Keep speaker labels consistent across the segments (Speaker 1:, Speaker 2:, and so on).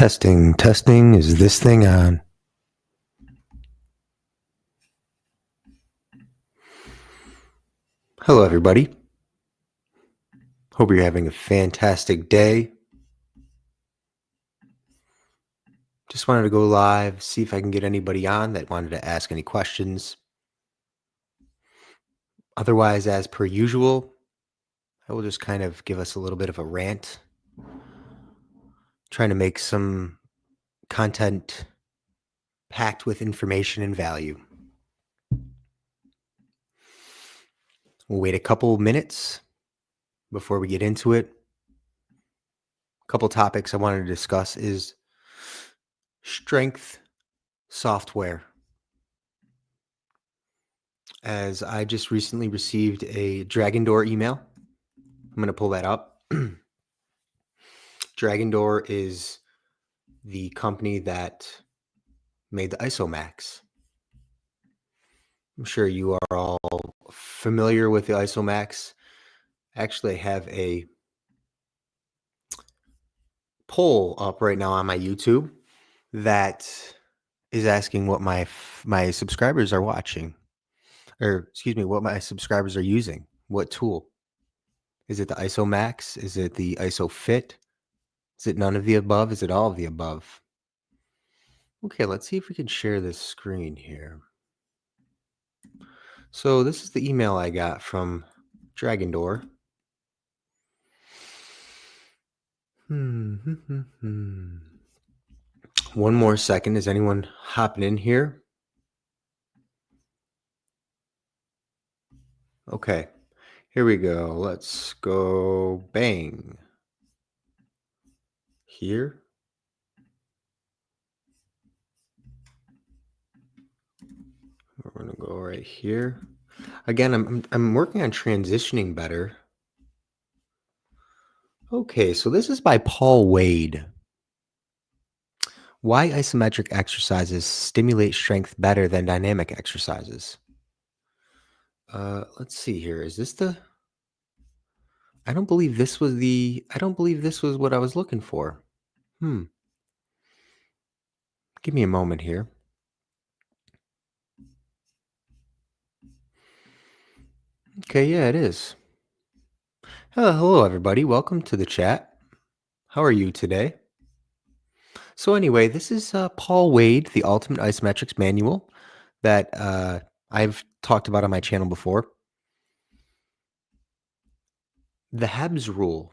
Speaker 1: Testing, testing. Is this thing on? Hello, everybody. Hope you're having a fantastic day. Just wanted to go live, see if I can get anybody on that wanted to ask any questions. Otherwise, as per usual, I will just kind of give us a little bit of a rant, trying to make some content packed with information and value. We'll wait a couple minutes before we get into it. A couple topics I wanted to discuss is strength software. As I just recently received a Dragon Door email. I'm going to pull that up. Dragon Door is the company that made the Isometrics. I'm sure you are all familiar with the Isometrics. Actually, I have a poll up right now on my YouTube that is asking what my subscribers are watching, or excuse me, what my subscribers are using. What tool? Is it the Isomax? Is it the IsoFit? Is it none of the above? Is it all of the above? Okay, let's see if we can share this screen here. So this is the email I got from Dragon Door. One more second. Is anyone hopping in here? Okay, here we go. Let's go bang. Here. We're gonna go right here. Again, I'm working on transitioning better. Okay, so this is by Paul Wade. Why isometric exercises stimulate strength better than dynamic exercises? Let's see here. Is this the... I don't believe this was what I was looking for. Give me a moment here. Okay, yeah, it is. Hello, everybody. Welcome to the chat. How are you today? So anyway, this is Paul Wade, the Ultimate Isometrics Manual that I've talked about on my channel before. The Hebs rule,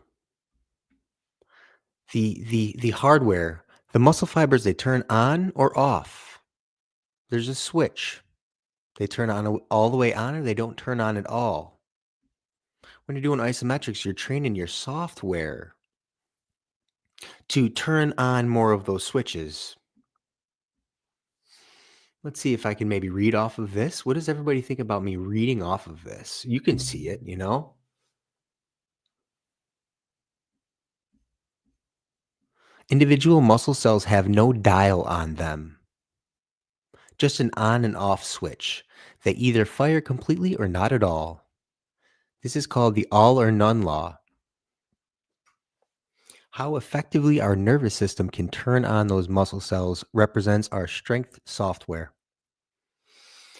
Speaker 1: the hardware, the muscle fibers, they turn on or off. There's a switch. They turn on all the way on, or they don't turn on at all. When you're doing isometrics, you're training your software to turn on more of those switches. Let's see if I can maybe read off of this. What does everybody think about me reading off of this? You can see it, you know? Individual muscle cells have no dial on them, just an on and off switch. They either fire completely or not at all. This is called the all or none law. How effectively our nervous system can turn on those muscle cells represents our strength software.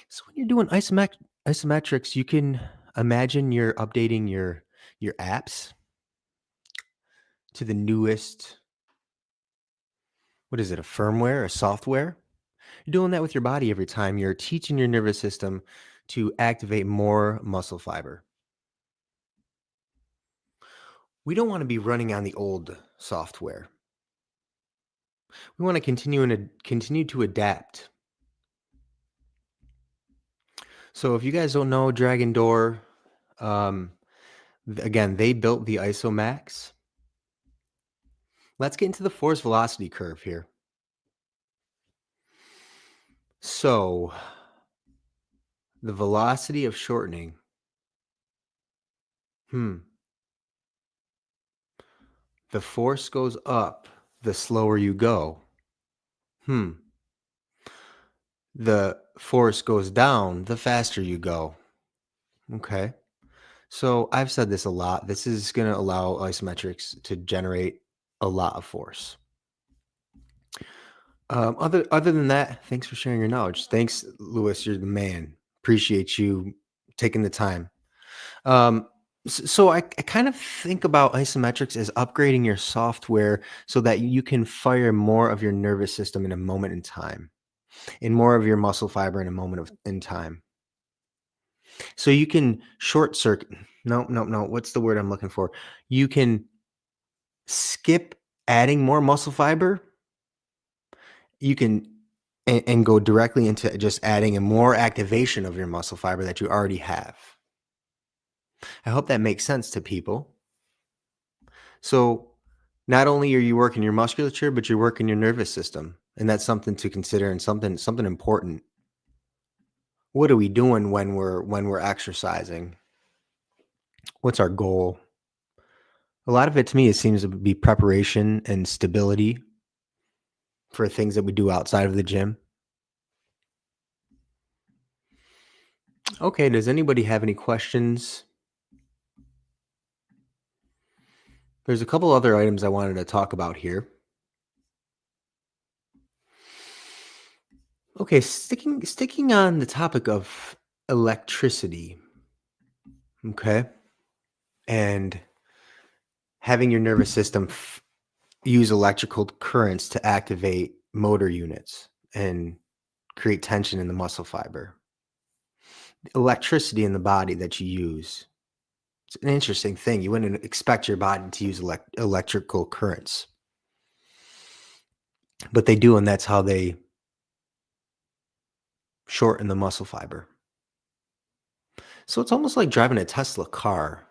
Speaker 1: So when you're doing isometrics, you can imagine you're updating your apps to the newest, what is it, a firmware, a software? You're doing that with your body every time. You're teaching your nervous system to activate more muscle fiber. We don't want to be running on the old software. We want to continue to adapt. So if you guys don't know Dragon Door, again, they built the Isomax. Let's get into the force velocity curve here. So the velocity of shortening. The force goes up the slower you go. The force goes down the faster you go. Okay. So I've said this a lot. This is going to allow isometrics to generate a lot of force. Other than that, thanks for sharing your knowledge. Thanks, Lewis. You're the man. Appreciate you taking the time. So I kind of think about isometrics as upgrading your software so that you can fire more of your nervous system in a moment in time, and more of your muscle fiber in a moment of in time. So you can short circuit. No, no, no. What's the word I'm looking for? You can skip adding more muscle fiber. You can and go directly into just adding a more activation of your muscle fiber that you already have. I hope that makes sense to people. So not only are you working your musculature, but you're working your nervous system, and that's something to consider and something important. What are we doing when we're exercising? What's our goal? A lot of it to me, it seems to be preparation and stability for things that we do outside of the gym. Okay, does anybody have any questions? There's a couple other items I wanted to talk about here. Okay, sticking on the topic of electricity, okay, and having your nervous system use electrical currents to activate motor units and create tension in the muscle fiber. Electricity in the body that you use. It's an interesting thing. You wouldn't expect your body to use electrical currents, but they do, and that's how they shorten the muscle fiber. So it's almost like driving a Tesla car.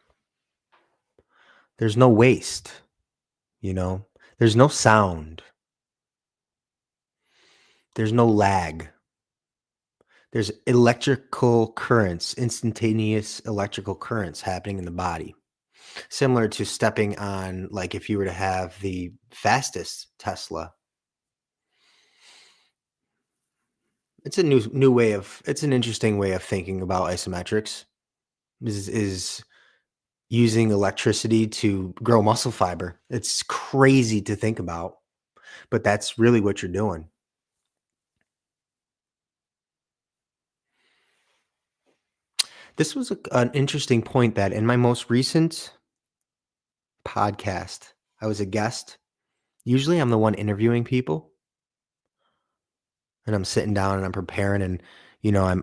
Speaker 1: There's no waste, you know? There's no sound. There's no lag. There's electrical currents, instantaneous electrical currents happening in the body. Similar to stepping on, like if you were to have the fastest Tesla. It's a new way of, it's an interesting way of thinking about isometrics. Is using electricity to grow muscle fiber. It's crazy to think about, but that's really what you're doing. This was an interesting point that in my most recent podcast, I was a guest. Usually I'm the one interviewing people, and I'm sitting down and I'm preparing, and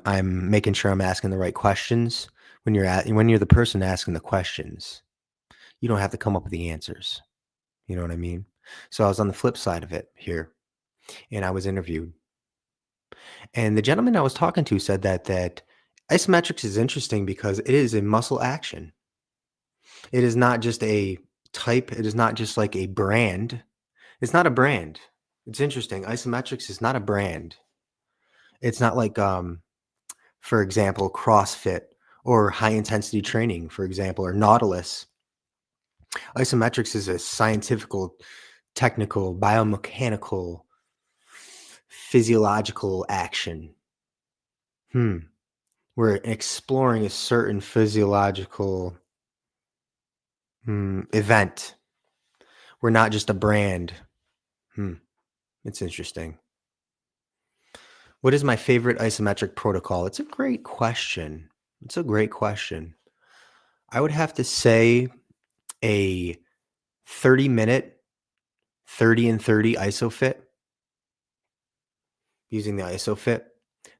Speaker 1: I'm making sure I'm asking the right questions. When you're the person asking the questions, you don't have to come up with the answers. You know what I mean? So I was on the flip side of it here, and I was interviewed. And the gentleman I was talking to said that isometrics is interesting because it is a muscle action. It is not just a type. It is not just like a brand. It's not a brand. It's interesting. Isometrics is not a brand. It's not like, for example, CrossFit or high intensity training, for example, or Nautilus. Isometrics is a scientific, technical, biomechanical, physiological action. We're exploring a certain physiological event. We're not just a brand. It's interesting. What is my favorite isometric protocol? It's a great question. I would have to say a 30-minute, 30 and 30 ISOFIT, using the ISOFIT,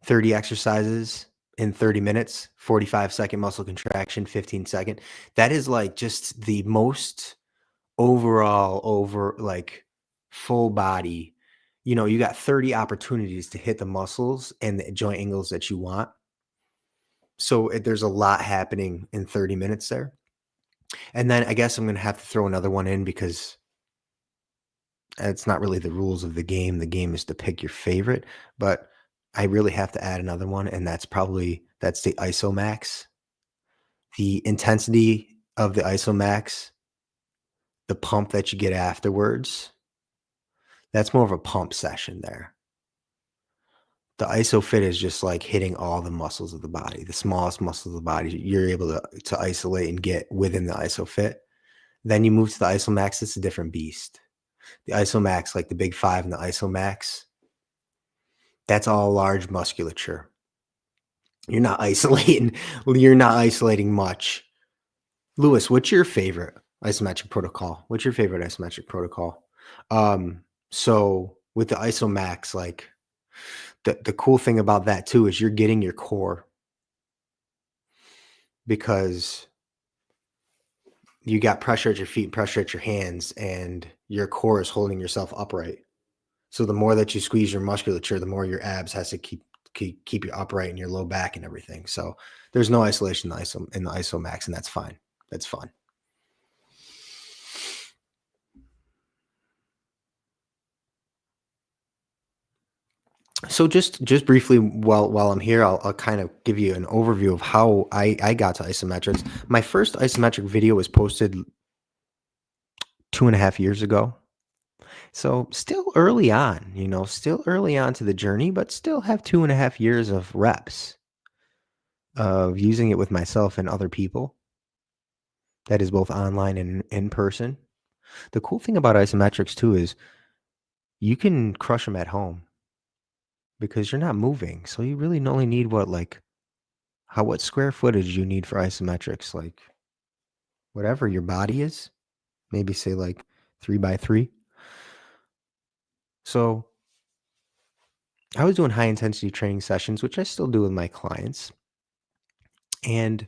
Speaker 1: 30 exercises in 30 minutes, 45-second muscle contraction, 15-second. That is like just the most like full body. You got 30 opportunities to hit the muscles and the joint angles that you want. So there's a lot happening in 30 minutes there. And then I guess I'm going to have to throw another one in because it's not really the rules of the game. The game is to pick your favorite, but I really have to add another one. And that's the Isomax. The intensity of the Isomax, the pump that you get afterwards, that's more of a pump session there. The ISOFIT is just like hitting all the muscles of the body, the smallest muscles of the body. You're able to isolate and get within the ISOFIT. Then you move to the Isomax. It's a different beast. The Isomax, like the Big Five and the Isomax, That's all large musculature. You're not isolating you're not isolating much. Lewis, what's your favorite isometric protocol? What's your favorite isometric protocol? So with the isomax, like the cool thing about that too is you're getting your core because you got pressure at your feet, pressure at your hands, and your core is holding yourself upright. So the more that you squeeze your musculature, the more your abs has to keep you upright in your low back and everything. So there's no isolation in the isomax, and that's fine. That's fun. So just briefly, while I'm here, I'll kind of give you an overview of how I got to isometrics. My first isometric video was posted 2.5 years ago. So still early on, still early on to the journey, but still have 2.5 years of reps of using it with myself and other people. That is both online and in person. The cool thing about isometrics too is you can crush them at home because you're not moving. So you really only need what square footage you need for isometrics, like whatever your body is, maybe say like 3 by 3. So I was doing high intensity training sessions, which I still do with my clients. And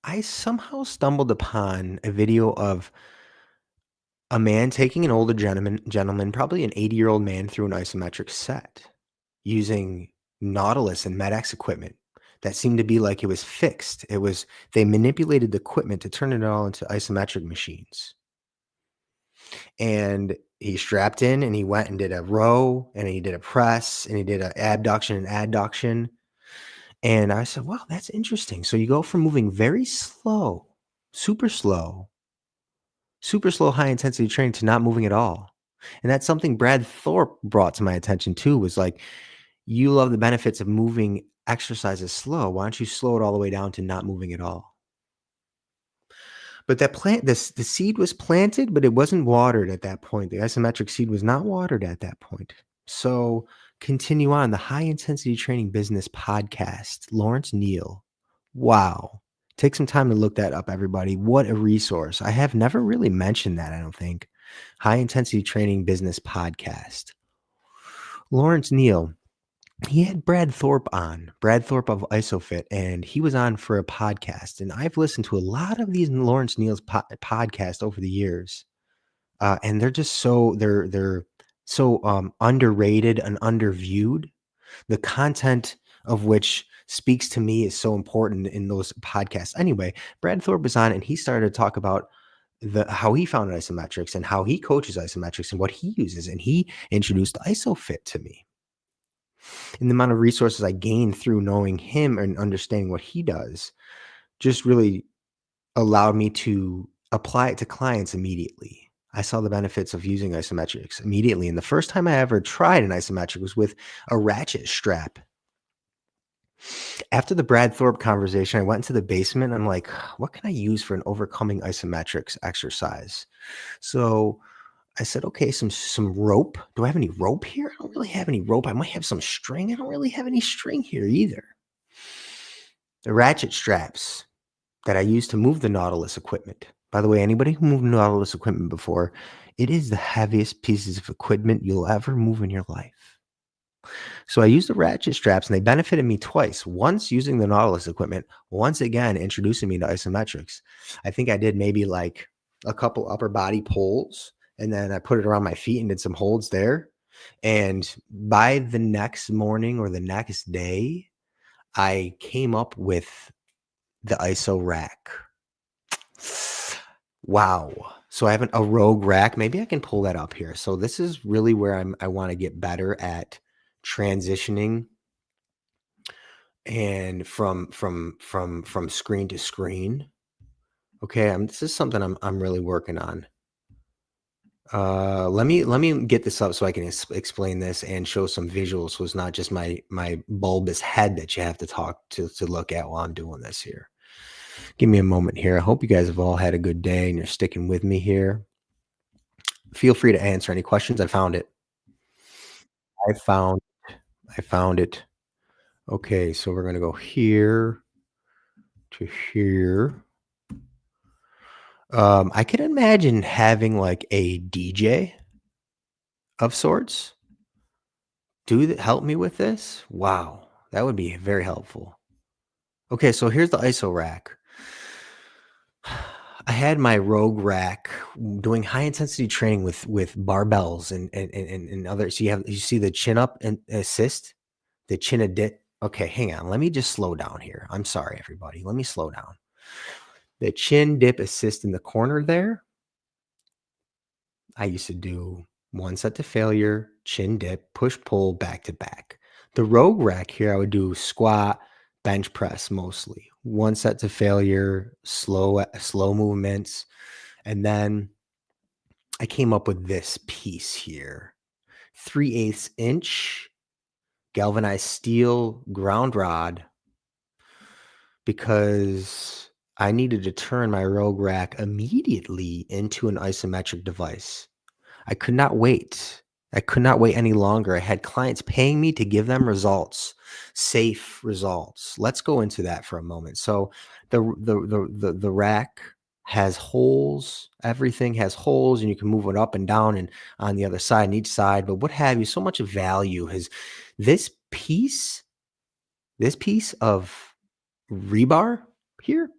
Speaker 1: I somehow stumbled upon a video of a man taking an older gentleman, probably an 80-year-old man, through an isometric set using Nautilus and MedX equipment that seemed to be like it was fixed. They manipulated the equipment to turn it all into isometric machines. And he strapped in and he went and did a row and he did a press and he did an abduction and adduction. And I said, wow, that's interesting. So you go from moving very slow, super slow, super slow high intensity training to not moving at all. And that's something Brad Thorpe brought to my attention too, was like, you love the benefits of moving exercises slow. Why don't you slow it all the way down to not moving at all? But the seed was planted, but it wasn't watered at that point. The isometric seed was not watered at that point. So continue on the high intensity training business podcast, Lawrence Neal. Wow. Take some time to look that up, everybody. What a resource. I have never really mentioned that, I don't think. High intensity training business podcast. Lawrence Neal, he had Brad Thorpe on, Brad Thorpe of ISOFIT, and he was on for a podcast. And I've listened to a lot of these Lawrence Neal's podcasts over the years, and they're just they're so underrated and underviewed. The content of which speaks to me is so important in those podcasts. Anyway, Brad Thorpe was on, and he started to talk about how he found isometrics and how he coaches isometrics and what he uses, and he introduced ISOFIT to me. And the amount of resources I gained through knowing him and understanding what he does just really allowed me to apply it to clients immediately. I saw the benefits of using isometrics immediately. And the first time I ever tried an isometric was with a ratchet strap. After the Brad Thorpe conversation, I went into the basement. I'm like, what can I use for an overcoming isometrics exercise? So I said, okay, some rope. Do I have any rope here? I don't really have any rope. I might have some string. I don't really have any string here either. The ratchet straps that I use to move the Nautilus equipment. By the way, anybody who moved Nautilus equipment before, it is the heaviest pieces of equipment you'll ever move in your life. So I used the ratchet straps and they benefited me twice. Once using the Nautilus equipment, once again introducing me to isometrics. I think I did maybe like a couple upper body pulls and then I put it around my feet and did some holds there. And by the next morning or the next day, I came up with the ISO rack. Wow. So I have a Rogue rack. Maybe I can pull that up here. So this is really where I want to get better at transitioning and from screen to screen. Okay, this is something I'm really working on. Let me get this up so I can explain this and show some visuals. So it's not just my bulbous head that you have to look at while I'm doing this here. Give me a moment here. I hope you guys have all had a good day and you're sticking with me here. Feel free to answer any questions. I found it. I found it. Okay, so we're going to go here to here. I can imagine having like a DJ of sorts help me with this. Wow, that would be very helpful. Okay, so here's the ISO rack. I had my Rogue rack doing high intensity training with barbells and other. So you see the chin up and assist, the chin a dip. Okay, hang on. Let me just slow down here. I'm sorry, everybody. Let me slow down. The chin dip assist in the corner there. I used to do one set to failure, chin dip, push pull, back to back. The Rogue rack here, I would do squat, bench press mostly. One set to failure, slow movements. And then I came up with this piece here. 3/8 inch galvanized steel ground rod because I needed to turn my Rogue rack immediately into an isometric device. I could not wait. I could not wait any longer. I had clients paying me to give them results, safe results. Let's go into that for a moment. So the rack has holes. Everything has holes, and you can move it up and down and on the other side and each side. But what have you? So much value has this piece. This piece of rebar here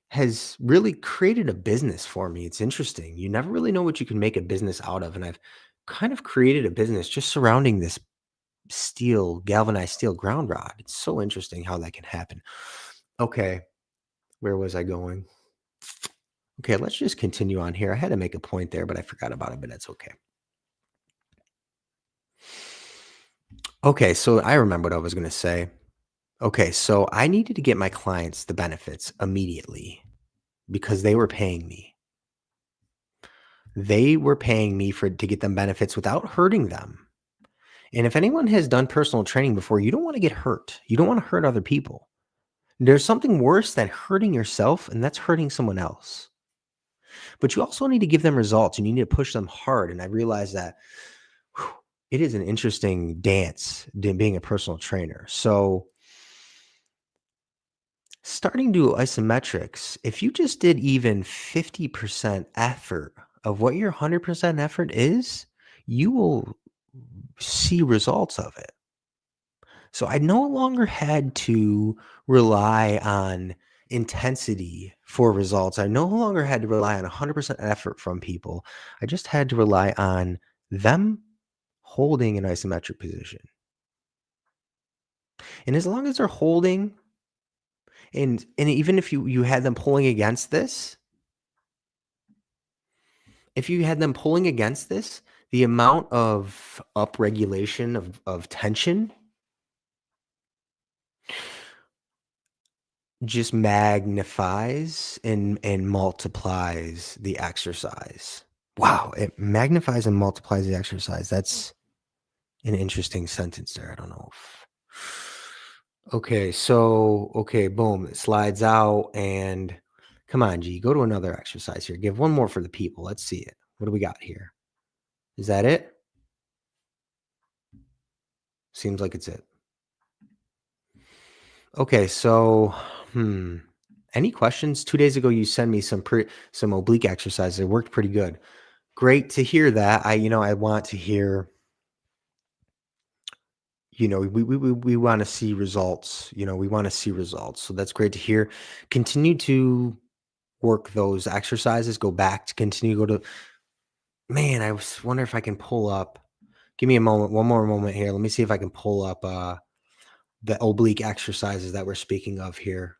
Speaker 1: has really created a business for me. It's interesting. You never really know what you can make a business out of. And I've kind of created a business just surrounding this galvanized steel ground rod. It's so interesting how that can happen. Okay. Where was I going? Okay. Let's just continue on here. I had to make a point there, but I forgot about it, but that's okay. Okay. So I remember what I was going to say. Okay. So I needed to get my clients the benefits immediately because they were paying me. They were paying me to get them benefits without hurting them. And if anyone has done personal training before, you don't want to get hurt. You don't want to hurt other people. There's something worse than hurting yourself, and that's hurting someone else. But you also need to give them results, and you need to push them hard. And I realized that it is an interesting dance being a personal trainer. So starting to do isometrics, if you just did even 50% effort of what your 100% effort is, you will see results of it. So I no longer had to rely on intensity for results. I no longer had to rely on 100% effort from people. I just had to rely on them holding an isometric position. And as long as they're holding, and even if you had them pulling against this, if you had them pulling against this, the amount of upregulation of tension just magnifies and multiplies the exercise. Wow, it magnifies and multiplies the exercise. That's an interesting sentence there. I don't know if... Okay, so boom, it slides out and come on, G, go to another exercise here. Give one more for the people. Let's see it. What do we got here? Is that it? Seems like it's it. Okay, so any questions? 2 days ago, you sent me some oblique exercises. It worked pretty good. Great to hear that. I want to hear, we want to see results. We want to see results. So that's great to hear. Continue to work those exercises. Go back to continue to go to, man, I was wondering if I can pull up. Give me a moment, one more moment here. Let me see if I can pull up the oblique exercises that we're speaking of here.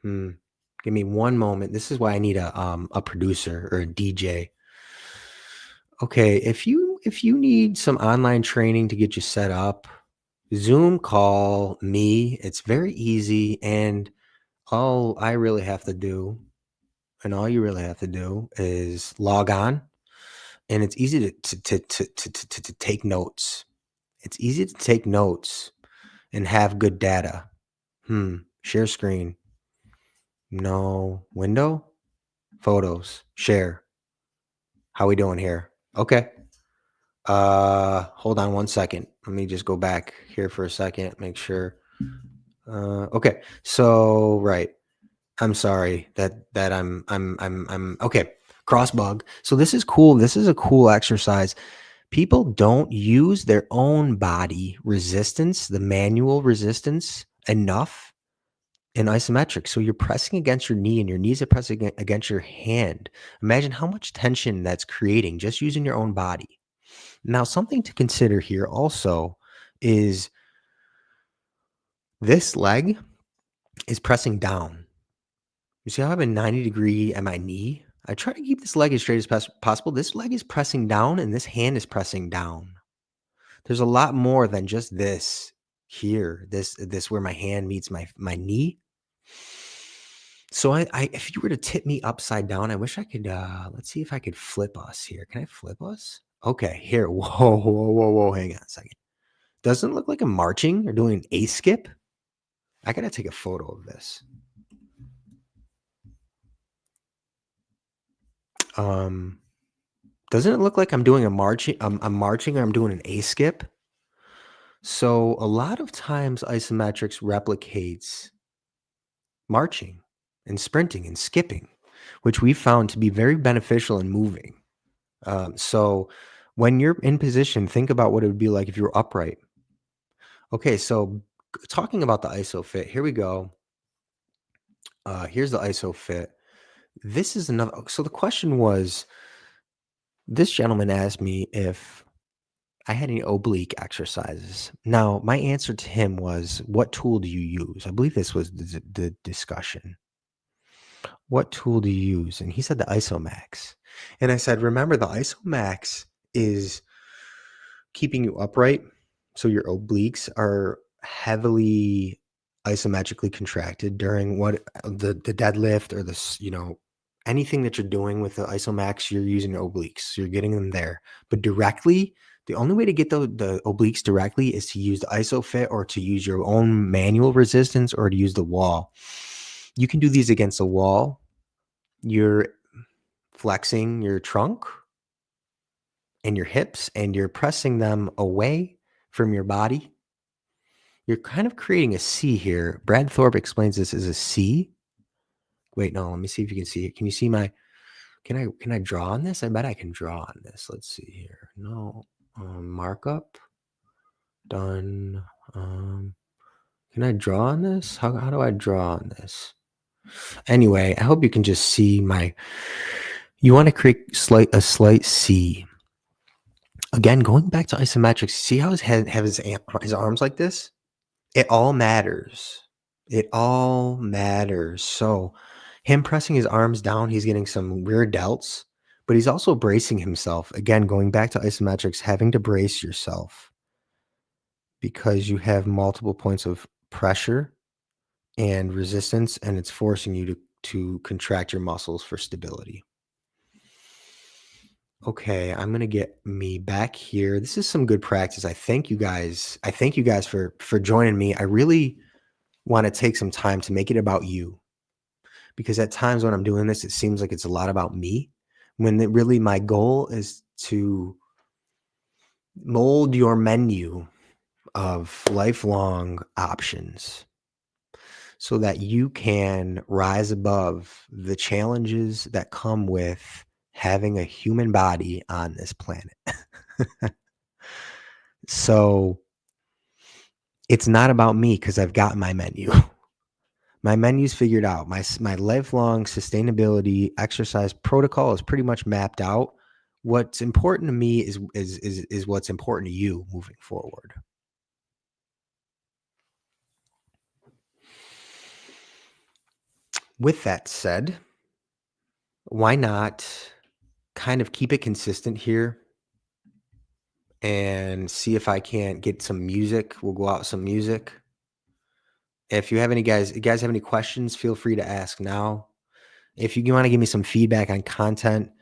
Speaker 1: Give me one moment. This is why I need a producer or a DJ. Okay, if you need some online training to get you set up, Zoom call me. It's very easy, and all I really have to do, and all you really have to do, is log on, and it's easy to take notes. It's easy to take notes and have good data. Share screen. No window. Photos. Share. How we doing here? Okay. Hold on one second. Let me just go back here for a second, make sure. Okay. So, right. I'm sorry that I'm okay. Cross bug. So this is cool. This is a cool exercise. People don't use their own body resistance, the manual resistance, enough in isometric. So you're pressing against your knee and your knees are pressing against your hand. Imagine how much tension that's creating just using your own body. Now, something to consider here also is this leg is pressing down. You see how I have a 90-degree at my knee? I try to keep this leg as straight as possible. This leg is pressing down and this hand is pressing down. There's a lot more than just this here, this where my hand meets my knee. So I if you were to tip me upside down, I wish I could, let's see if I could flip us here. Can I flip us? Okay, here. Whoa, whoa, whoa, whoa. Hang on a second. Doesn't it look like I'm marching or doing an A skip? I gotta take a photo of this. Um, doesn't it look like I'm doing a marching? I'm marching or I'm doing an A skip? So a lot of times isometrics replicates marching and sprinting and skipping, which we found to be very beneficial in moving. So when you're in position, think about what it would be like if you were upright. Okay, so talking about the ISO fit, here we go. Here's the ISO fit. This is another. So the question was, this gentleman asked me if I had any oblique exercises. Now, my answer to him was, what tool do you use? I believe this was the discussion. What tool do you use? And he said the Isomax. And I said, remember, the Isomax is keeping you upright. So your obliques are heavily isometrically contracted during what the deadlift or this, anything that you're doing with the Isomax, you're using your obliques. You're getting them there. But directly, the only way to get the obliques directly is to use the IsoFit or to use your own manual resistance or to use the wall. You can do these against the wall. You're flexing your trunk and your hips and you're pressing them away from your body. You're kind of creating a C here. Brad Thorpe explains this as a C. Wait, no, let me see if you can see it. Can you see can I draw on this? I bet I can draw on this. Let's see here. No, markup, done. Can I draw on this? How do I draw on this? Anyway, I hope you can just see you want to create a slight C. Again, going back to isometrics, see how his arms like this? It all matters. It all matters. So him pressing his arms down, he's getting some rear delts, but he's also bracing himself. Again, going back to isometrics, having to brace yourself because you have multiple points of pressure and resistance, and it's forcing you to contract your muscles for stability. Okay, I'm gonna get me back here. This is some good practice. I thank you guys. I thank you guys for joining me. I really want to take some time to make it about you, because at times when I'm doing this, it seems like it's a lot about me, when really my goal is to mold your menu of lifelong options so that you can rise above the challenges that come with having a human body on this planet. So it's not about me because I've got my menu. My menu's figured out. My lifelong sustainability exercise protocol is pretty much mapped out. What's important to me is what's important to you moving forward. With that said, why not kind of keep it consistent here and see if I can't get some music. We'll go out some music. If you guys have any questions, feel free to ask now. If you want to give me some feedback on content,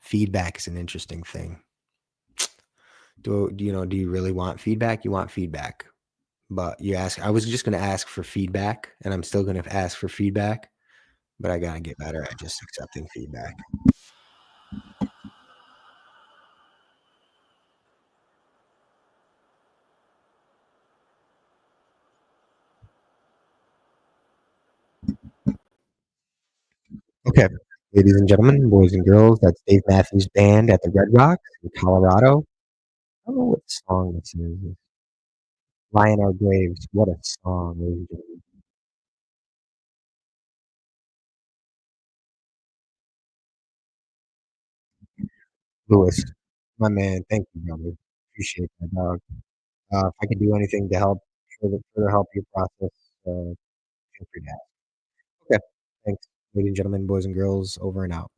Speaker 1: feedback is an interesting thing. Do you really want feedback? You want feedback, but I was just going to ask for feedback, and I'm still going to ask for feedback, but I got to get better at just accepting feedback. Okay. Ladies and gentlemen, boys and girls, that's Dave Matthews Band at the Red Rocks in Colorado. I don't know what song this is. Lie in Our Graves. What a song, ladies and gentlemen. Lewis, my man, thank you, brother. Appreciate that, dog. If I can do anything to help further help your process, feel free to ask. Okay. Thanks, ladies and gentlemen, boys and girls, over and out.